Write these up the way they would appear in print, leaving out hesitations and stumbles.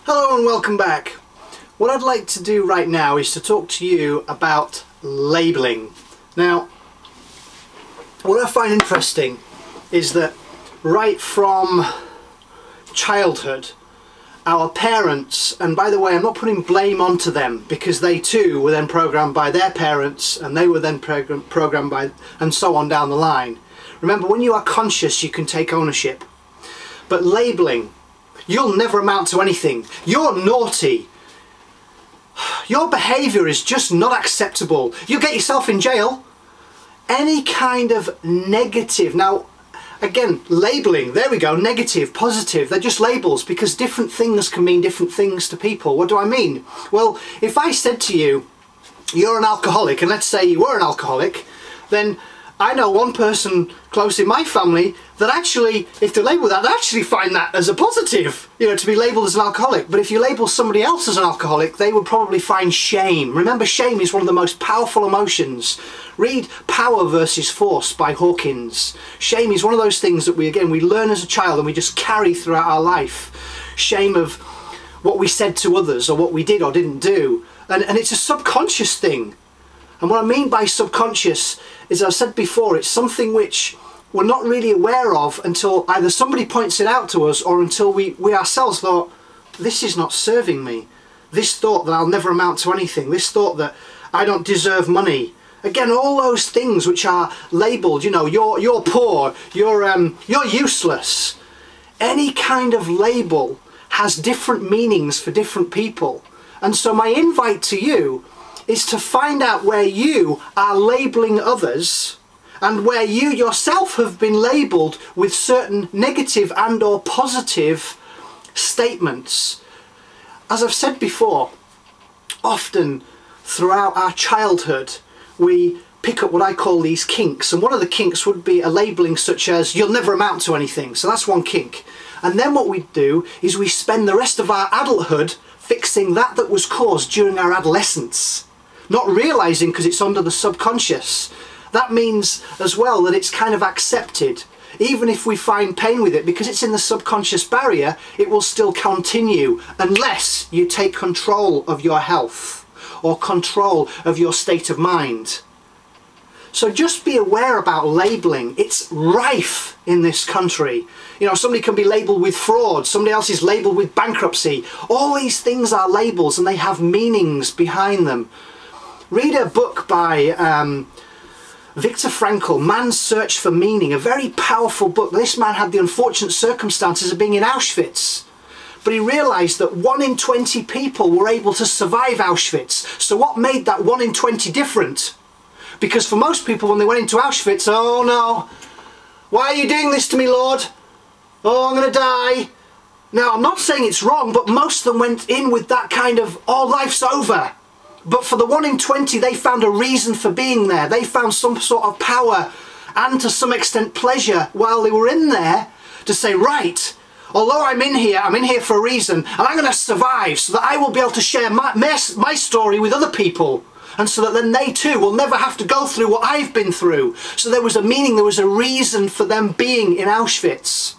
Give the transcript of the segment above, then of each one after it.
Hello and welcome back. What I'd like to do right now is to talk to you about labelling. Now, what I find interesting is that right from childhood, our parents, and by the way, I'm not putting blame onto them because they too were then programmed by their parents and they were then programmed by, and so on down the line. Remember, when you are conscious, you can take ownership. But labelling, you'll never amount to anything. You're naughty. Your behaviour is just not acceptable. You'll get yourself in jail. Any kind of negative. Now, again, labelling, there we go, negative, positive, they're just labels because different things can mean different things to people. What do I mean? Well, if I said to you, you're an alcoholic, and let's say you were an alcoholic, then I know one person close in my family that actually, if they label that, they actually find that as a positive, you know, to be labelled as an alcoholic. But if you label somebody else as an alcoholic, they would probably find shame. Remember, shame is one of the most powerful emotions. Read Power versus Force by Hawkins. Shame is one of those things that we learn as a child and we just carry throughout our life. Shame of what we said to others or what we did or didn't do. And it's a subconscious thing. And what I mean by subconscious is, I've said before, it's something which we're not really aware of until either somebody points it out to us or until we ourselves thought, this is not serving me. This thought that I'll never amount to anything. This thought that I don't deserve money. Again, all those things which are labelled, you know, you're poor, you're useless. Any kind of label has different meanings for different people. And so my invite to you is to find out where you are labelling others and where you yourself have been labelled with certain negative and or positive statements. As I've said before, often throughout our childhood we pick up what I call these kinks, and one of the kinks would be a labelling such as you'll never amount to anything. So that's one kink. And then what we do is we spend the rest of our adulthood fixing that was caused during our adolescence. Not realising because it's under the subconscious. That means as well that it's kind of accepted. Even if we find pain with it, because it's in the subconscious barrier, it will still continue unless you take control of your health or control of your state of mind. So just be aware about labelling. It's rife in this country. You know, somebody can be labelled with fraud, somebody else is labelled with bankruptcy. All these things are labels and they have meanings behind them. Read a book by Viktor Frankl, Man's Search for Meaning, a very powerful book. This man had the unfortunate circumstances of being in Auschwitz, but he realised that 1 in 20 people were able to survive Auschwitz. So what made that 1 in 20 different? Because for most people when they went into Auschwitz, oh no, why are you doing this to me, Lord? Oh, I'm going to die. Now, I'm not saying it's wrong, but most of them went in with that kind of, oh, life's over. But for the 1 in 20, they found a reason for being there. They found some sort of power and to some extent pleasure while they were in there to say, right, although I'm in here for a reason, and I'm going to survive so that I will be able to share my story with other people. And so that then they too will never have to go through what I've been through. So there was a meaning, there was a reason for them being in Auschwitz.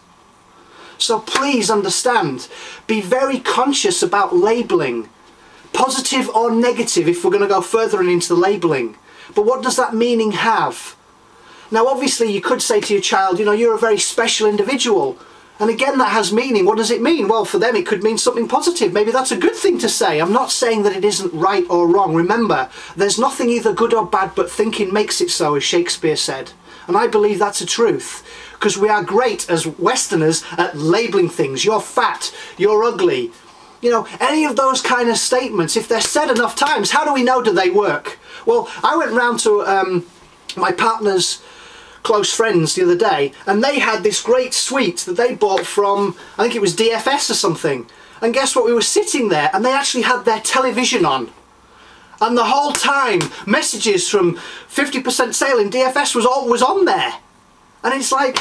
So please understand, be very conscious about labelling. Positive or negative if we're going to go further into the labelling. But what does that meaning have? Now obviously you could say to your child, you know, you're a very special individual. And again, that has meaning. What does it mean? Well, for them it could mean something positive. Maybe that's a good thing to say. I'm not saying that it isn't right or wrong. Remember, there's nothing either good or bad, but thinking makes it so, as Shakespeare said. And I believe that's a truth. Because we are great as Westerners at labelling things. You're fat, you're ugly. You know, any of those kind of statements, if they're said enough times, how do we know do they work? Well, I went round to my partner's close friends the other day, and they had this great suite that they bought from, I think it was DFS or something. And guess what? We were sitting there and they actually had their television on. And the whole time, messages from 50% sale in DFS was on there. And it's like,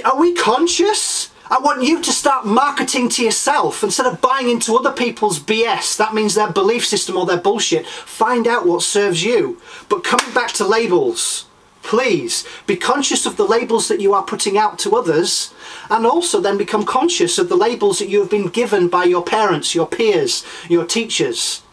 are we conscious? I want you to start marketing to yourself instead of buying into other people's BS. That means their belief system or their bullshit. Find out what serves you. But coming back to labels, please be conscious of the labels that you are putting out to others, and also then become conscious of the labels that you have been given by your parents, your peers, your teachers.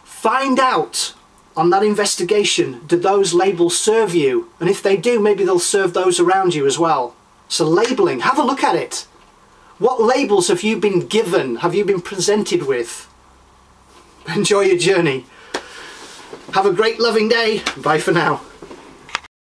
Find out on that investigation, do those labels serve you? And if they do, maybe they'll serve those around you as well. So labeling, have a look at it. What labels have you been given? Have you been presented with? Enjoy your journey. Have a great loving day. Bye for now.